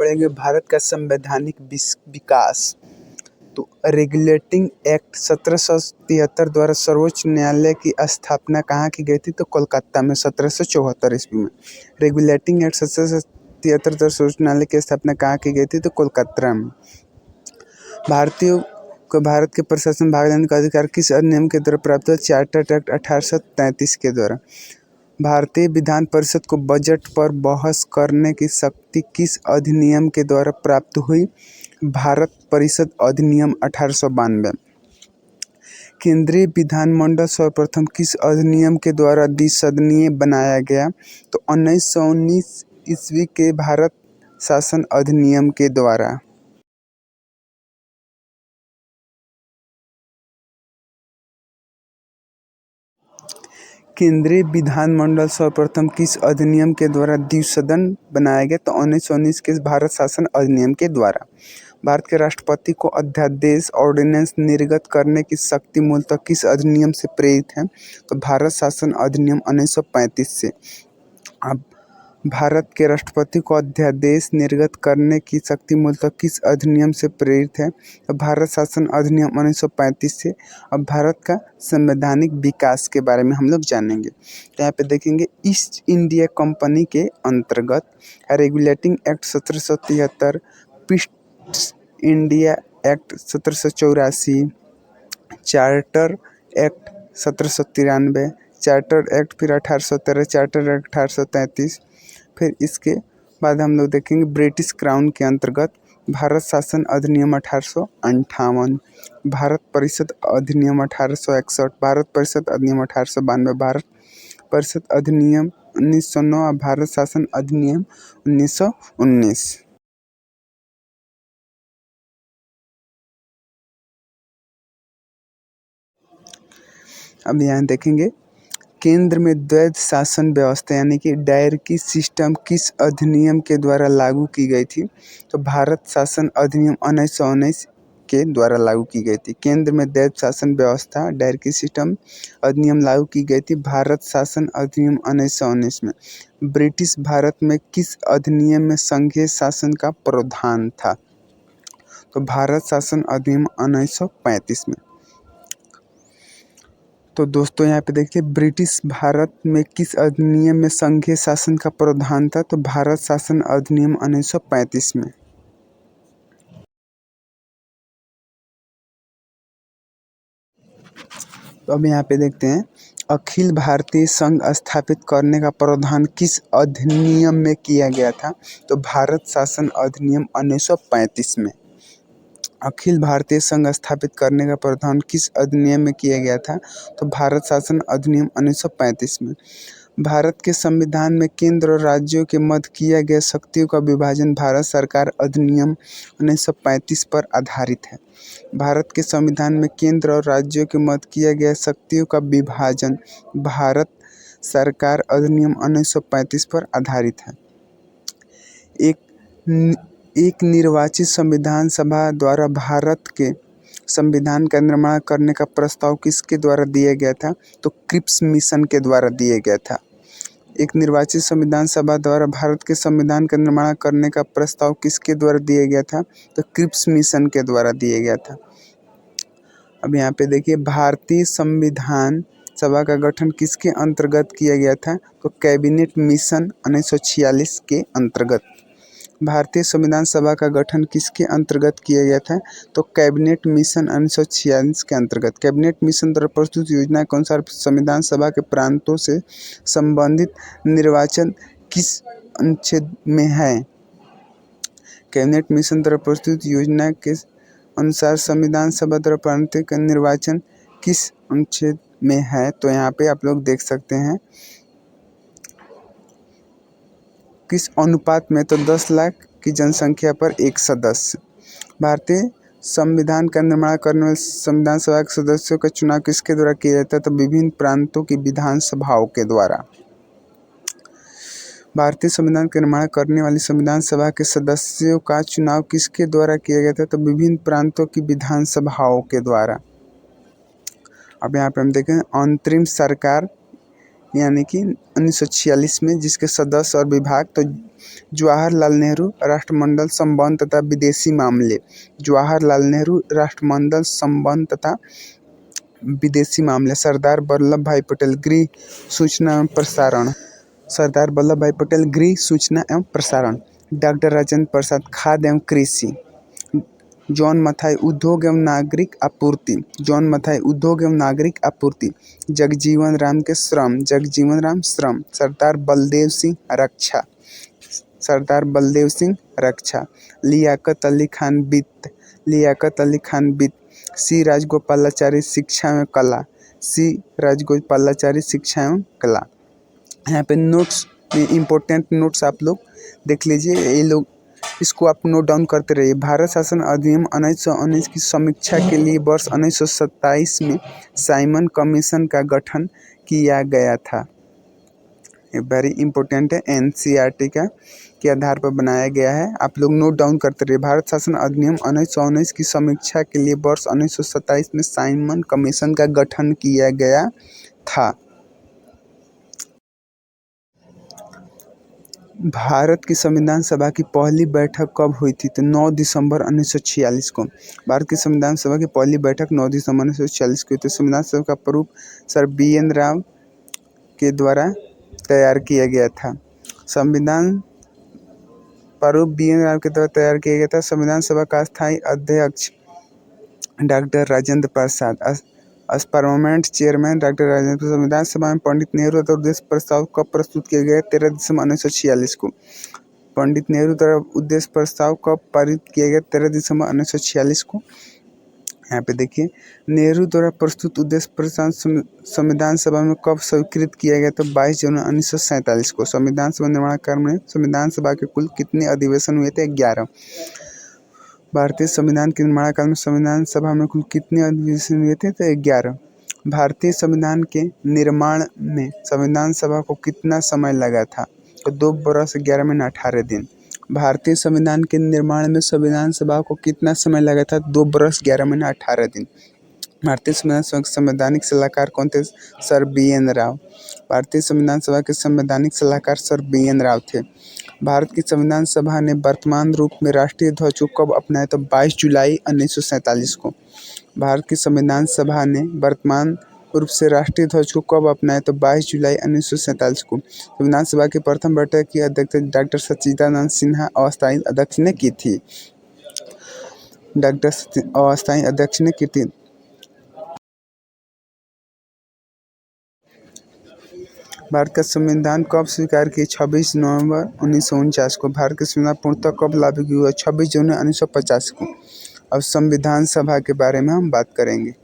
पढ़ेंगे भारत का संवैधानिक विकास। तो रेगुलेटिंग एक्ट 1773 द्वारा सर्वोच्च न्यायालय की स्थापना कहाँ की गई थी? तो कोलकाता में 1774 ईस्वी में। रेगुलेटिंग एक्ट 1773 द्वारा सर्वोच्च न्यायालय की स्थापना कहाँ की गई थी? तो कोलकाता में। भारतीयों को भारत के प्रशासन भाग लेने का अधिकार किस अधिनियम के द्वारा प्राप्त हुआ? चार्टर एक्ट 1833 के द्वारा। भारतीय विधान परिषद को बजट पर बहस करने की शक्ति किस अधिनियम के द्वारा प्राप्त हुई? भारत परिषद अधिनियम 1892। केंद्रीय विधानमंडल सर्वप्रथम किस अधिनियम के द्वारा द्विसदनीय बनाया गया? तो 1919 ईस्वी के भारत शासन अधिनियम के द्वारा। केंद्रीय विधानमंडल सर्वप्रथम किस अधिनियम के द्वारा द्विसदन बनाया गया? तो 1919 के भारत शासन अधिनियम के द्वारा। भारत के राष्ट्रपति को अध्यादेश ऑर्डिनेंस निर्गत करने की शक्ति मूलतः किस अधिनियम से प्रेरित है? तो भारत शासन अधिनियम 1935 से। अब भारत के राष्ट्रपति को अध्यादेश निर्गत करने की शक्ति मूलतः किस अधिनियम से प्रेरित है? तो भारत शासन अधिनियम 1935 से। अब भारत का संवैधानिक विकास के बारे में हम लोग जानेंगे। तो यहाँ पे देखेंगे ईस्ट इंडिया कंपनी के अंतर्गत regulating act 1773, east India act 1784, charter act 1793, charter act फिर 1813, चार्टर एक्ट 1833। फिर इसके बाद हम लोग देखेंगे ब्रिटिश क्राउन के अंतर्गत भारत शासन अधिनियम 1858, भारत परिषद अधिनियम 1861, भारत परिषद अधिनियम 1892, भारत परिषद अधिनियम 1909 और भारत शासन अधिनियम 1919। अब यहाँ देखेंगे केंद्र में द्वैध शासन व्यवस्था यानी कि डायरकी सिस्टम किस अधिनियम के द्वारा लागू की गई थी? तो भारत शासन अधिनियम 1919 के द्वारा लागू की गई थी। केंद्र में द्वैध शासन व्यवस्था डायरकी सिस्टम अधिनियम लागू की गई थी भारत शासन अधिनियम 1919 में। ब्रिटिश भारत में किस अधिनियम में संघीय शासन का प्रावधान था? तो भारत शासन अधिनियम 1935 में। तो दोस्तों यहाँ पे देखिए ब्रिटिश भारत में किस अधिनियम में संघीय शासन का प्रावधान था? तो भारत शासन अधिनियम 1935 में। तो अब यहाँ पे देखते हैं अखिल भारतीय संघ स्थापित करने का प्रावधान किस अधिनियम में किया गया था? तो भारत शासन अधिनियम 1935 में। अखिल भारतीय संघ स्थापित करने का प्रावधान किस अधिनियम में किया गया था? तो भारत शासन अधिनियम 1935 में। भारत के संविधान में केंद्र और राज्यों के मध्य किया गया शक्तियों का विभाजन भारत सरकार अधिनियम 1935 पर आधारित है। भारत के संविधान में केंद्र और राज्यों के मध्य किया गया शक्तियों का विभाजन भारत सरकार अधिनियम 1935 पर आधारित है। एक निर्वाचित संविधान सभा द्वारा भारत के संविधान का निर्माण करने का प्रस्ताव किसके द्वारा दिया गया था? तो क्रिप्स मिशन के द्वारा दिया गया था। एक निर्वाचित संविधान सभा द्वारा भारत के संविधान का निर्माण करने का प्रस्ताव किसके द्वारा दिया गया था? तो क्रिप्स मिशन के द्वारा दिया गया था। अब यहाँ पे देखिए भारतीय संविधान सभा का गठन किसके अंतर्गत किया गया था? तो कैबिनेट मिशन 1946 के अंतर्गत। भारतीय संविधान सभा का गठन किसके अंतर्गत किया गया था? तो कैबिनेट मिशन 1946 के अंतर्गत। कैबिनेट मिशन द्वारा प्रस्तुत योजना के अनुसार संविधान सभा के प्रांतों से संबंधित निर्वाचन किस अनुच्छेद में है? कैबिनेट मिशन द्वारा प्रस्तुत योजना के अनुसार संविधान सभा द्वारा प्रांतों का निर्वाचन किस अनुच्छेद में है? तो यहाँ पे आप लोग देख सकते हैं किस अनुपात में? तो 10 लाख की जनसंख्या पर एक सदस्य। भारतीय संविधान का निर्माण करने वाले संविधान सभा के सदस्यों का चुनाव किसके द्वारा किया जाता है? तो विभिन्न प्रांतों की विधानसभाओं के द्वारा। भारतीय संविधान का निर्माण करने वाली संविधान सभा के सदस्यों का चुनाव किसके द्वारा किया गया था? तो विभिन्न प्रांतों की विधानसभाओं के द्वारा। अब यहाँ पे हम देखें अंतरिम सरकार यानी कि 1946 में, जिसके सदस्य और विभाग तो जवाहरलाल नेहरू राष्ट्रमंडल संबंध तथा विदेशी मामले, जवाहरलाल नेहरू राष्ट्रमंडल संबंध तथा विदेशी मामले, सरदार वल्लभ भाई पटेल गृह सूचना एवं प्रसारण, सरदार वल्लभ भाई पटेल गृह सूचना एवं प्रसारण, डॉक्टर राजेंद्र प्रसाद खाद्य एवं कृषि, जॉन मथाई उद्योग एवं नागरिक आपूर्ति, जॉन मथाई उद्योग एवं नागरिक आपूर्ति, जगजीवन राम के श्रम, जगजीवन राम श्रम, सरदार बलदेव सिंह रक्षा, सरदार बलदेव सिंह रक्षा, लियाकत अली खान वित्त, लियाकत अली खान वित्त, सी राजगोपालाचारी शिक्षा एवं कला, सी राजगोपालाचारी शिक्षा एवं कला। यहाँ पे नोट्स में इम्पोर्टेंट नोट्स आप लोग देख लीजिए, ये लोग इसको आप नोट डाउन करते रहिए। भारत शासन अधिनियम 1919 की समीक्षा के लिए वर्ष 1927 में साइमन कमीशन का गठन किया गया था। ये वेरी इंपॉर्टेंट है, एनसीईआरटी का के आधार पर बनाया गया है। आप लोग नोट डाउन करते रहिए। भारत शासन अधिनियम 1919 की समीक्षा के लिए वर्ष 1927 में साइमन कमीशन का गठन किया गया था। भारत की संविधान सभा की पहली बैठक कब हुई थी? तो 9 दिसंबर 1946 को। भारत की संविधान सभा की पहली बैठक 9 दिसंबर 1946 को हुई थी। संविधान सभा का प्रारूप सर BN राव के द्वारा तैयार किया गया था। संविधान प्रारूप BN राव के द्वारा तैयार किया गया था। संविधान सभा का स्थायी अध्यक्ष doctor Rajendra Prasad, permanent chairman doctor Rajendra Prasad. संविधान सभा में पंडित नेहरू द्वारा उद्देश्य प्रस्ताव कब प्रस्तुत किया गया? 13 दिसंबर 1946 को। पंडित नेहरू द्वारा उद्देश्य प्रस्ताव कब पारित किया गया? 13 दिसंबर 1946 को। यहाँ पे देखिए, नेहरू द्वारा प्रस्तुत उद्देश्य प्रस्ताव संविधान सभा में कब स्वीकृत किया गया? तो 22 जनवरी 1947 को। संविधान सभा निर्माण कार्य में संविधान सभा के कुल कितने अधिवेशन हुए थे? 11। भारतीय संविधान के निर्माण काल में संविधान सभा में कुल कितने अधिवेशन हुए थे? तो 11। भारतीय संविधान के निर्माण में संविधान सभा को कितना समय लगा था? तो 2 वर्ष 11 महीने 18 दिन। भारतीय संविधान के निर्माण में संविधान सभा को कितना समय लगा था? 2 वर्ष 11 महीने 18 दिन। भारतीय संविधान सभा के संवैधानिक सलाहकार कौन थे? Sir BN Rao. भारतीय संविधान सभा के संवैधानिक सलाहकार सर BN राव थे। भारत की संविधान सभा ने वर्तमान रूप में राष्ट्रीय ध्वज को कब अपनाया? तो 22 जुलाई 1947 को। भारत की संविधान सभा ने वर्तमान रूप से राष्ट्रीय ध्वज को कब अपनाया? तो 22 जुलाई 1947 को। संविधान सभा की प्रथम बैठक की अध्यक्षता डॉक्टर सच्चिदानंद सिन्हा अस्थायी अध्यक्ष ने की थी। डॉक्टर अस्थायी अध्यक्ष ने की थी। भारत का संविधान कब स्वीकार किया? 26 नवंबर 1949 को। भारत का संविधान पूर्णतः कब लागू हुआ? 26 जनवरी 1950 को। अब संविधान सभा के बारे में हम बात करेंगे।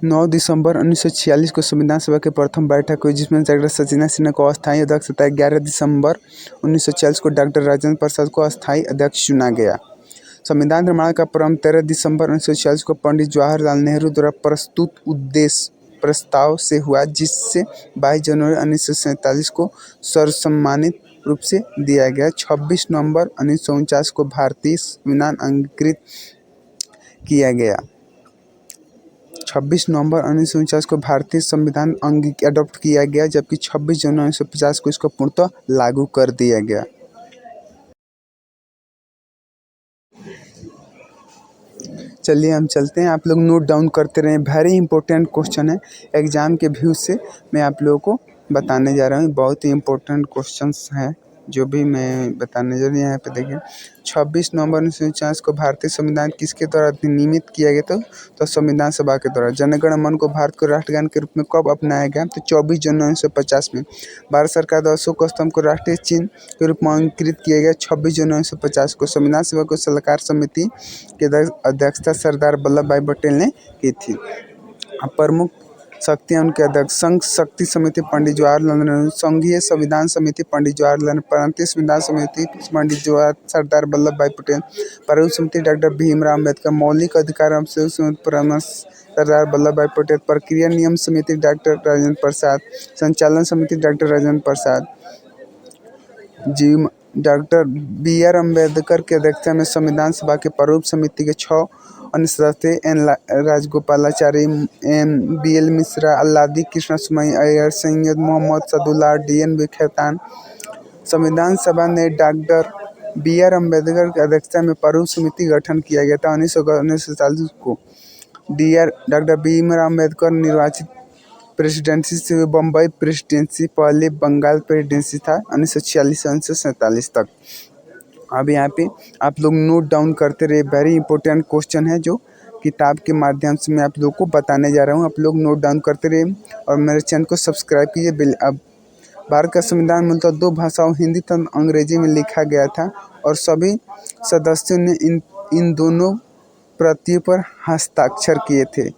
9 दिसंबर 1946 को संविधान सभा की प्रथम बैठक हुई, जिसमें डॉक्टर सच्चिदानंद सिन्हा को अस्थायी अध्यक्ष तथा 11 दिसंबर 1946 को डॉक्टर राजेंद्र प्रसाद को अस्थायी अध्यक्ष चुना गया। संविधान निर्माण का प्रारंभ 13 दिसंबर 1946 को पंडित जवाहरलाल नेहरू द्वारा प्रस्तुत उद्देश्य प्रस्ताव से हुआ, जिससे 22 जनवरी 1947 को सर्वसम्मत रूप से दिया गया। 26 नवंबर 1949 को भारतीय संविधान अंगीकृत किया गया। 26 नवंबर 1949 को भारतीय संविधान अडॉप्ट किया गया, जबकि 26 जनवरी 1950 को इसको पूर्णतः लागू कर दिया गया। चलिए हम चलते हैं, आप लोग नोट डाउन करते रहें। वेरी इंपॉर्टेंट क्वेश्चन है, एग्जाम के व्यू से मैं आप लोगों को बताने जा रहा हूँ। बहुत ही इंपॉर्टेंट क्वेश्चंस हैं जो भी मैं बताने जा रहा हूँ। यहाँ पे देखिए, 26 नवंबर 1949 को भारतीय संविधान किसके द्वारा अधिनियमित किया गया था? तो संविधान सभा के द्वारा। जनगण मन को भारत को राष्ट्रगान के रूप में कब अपनाया गया? तो 24 जनवरी 1950 में। भारत सरकार द्वारा अशोक स्तंभ को राष्ट्रीय चिन्ह के रूप में अंकित किया गया 26 जनवरी 1950 को। संविधान सभा को सलाहकार समिति के अध्यक्षता सरदार वल्लभ भाई पटेल ने की थी। प्रमुख शक्तियाँ उनके अध्यक्ष: संघ शक्ति समिति पंडित जवाहरलाल नेहरू, संघीय संविधान समिति पंडित जवाहरलाल नेहरू, प्रांतीय संविधान समिति पंडित सरदार वल्लभ भाई पटेल, प्रारूप समिति डॉक्टर भीमराव अम्बेडकर, मौलिक अधिकार समिति परामर्श सरदार वल्लभ भाई पटेल, प्रक्रिया नियम समिति डॉक्टर राजेंद्र प्रसाद, संचालन समिति doctor Rajendra Prasad, doctor BR Ambedkar की अध्यक्षता में संविधान सभा के प्रारूप समिति के 6 अन्य N Rajagopalachari, BL Mishra, Alladi Krishnaswami Ayyar, Syed Mohammad Saadullah, DN विखेतान। संविधान सभा ने डॉक्टर BR अम्बेडकर की अध्यक्षता में प्रारूप समिति गठन किया गया था। 1947 को डॉक्टर BR अम्बेडकर निर्वाचित प्रेसिडेंसी से बम्बई प्रेसिडेंसी, पहले बंगाल प्रेसिडेंसी था 1946 से 1947 तक। अब यहाँ पे आप लोग नोट डाउन करते रहे, वेरी इंपॉर्टेंट क्वेश्चन है जो किताब के माध्यम से मैं आप लोग को बताने जा रहा हूँ। आप लोग नोट डाउन करते रहे और मेरे चैनल को सब्सक्राइब कीजिए। अब भारत का संविधान मूलतः 2 भाषाओं हिंदी तथा अंग्रेजी में लिखा गया था और सभी सदस्यों ने इन दोनों प्रतियों पर हस्ताक्षर किए थे।